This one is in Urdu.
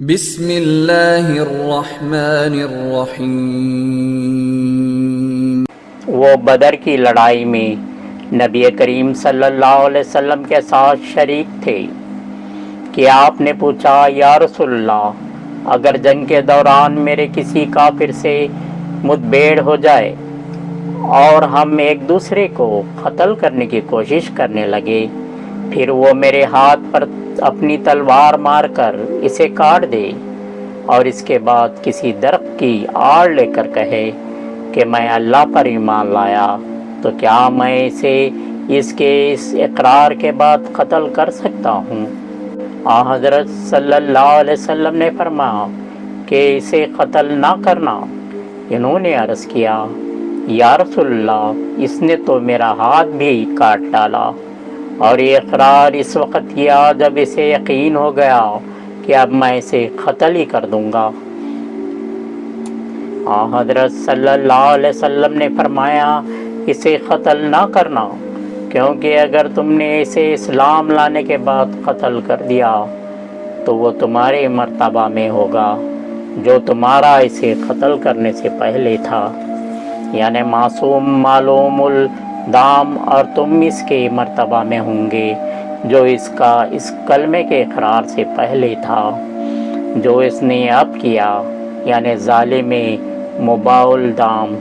بسم اللہ الرحمن الرحیم۔ وہ بدر کی لڑائی میں نبی کریم صلی اللہ علیہ وسلم کے ساتھ شریک تھے کہ آپ نے پوچھا، یا رسول اللہ، اگر جنگ کے دوران میرے کسی کافر سے مدبھیڑ ہو جائے اور ہم ایک دوسرے کو قتل کرنے کی کوشش کرنے لگے، پھر وہ میرے ہاتھ پر اپنی تلوار مار کر اسے کاٹ دے اور اس کے بعد کسی درخت کی آڑ لے کر کہے کہ میں اللہ پر ایمان لایا، تو کیا میں اسے اس کے اس اقرار کے بعد قتل کر سکتا ہوں؟ حضرت صلی اللہ علیہ وسلم نے فرمایا کہ اسے قتل نہ کرنا۔ انہوں نے عرض کیا، یا رسول اللہ، اس نے تو میرا ہاتھ بھی کاٹ ڈالا، اور یہ اقرار اس وقت کیا جب اسے یقین ہو گیا کہ اب میں اسے قتل ہی کر دوں گا۔ حضرت صلی اللہ علیہ وسلم نے فرمایا، اسے قتل نہ کرنا، کیونکہ اگر تم نے اسے اسلام لانے کے بعد قتل کر دیا تو وہ تمہارے مرتبہ میں ہوگا جو تمہارا اسے قتل کرنے سے پہلے تھا، یعنی معصوم معلوم الدام، اور تم اس کے مرتبہ میں ہوں گے جو اس کلمے کے اقرار سے پہلے تھا، جو اس نے اب کیا، یعنی ظالم مباح الدام۔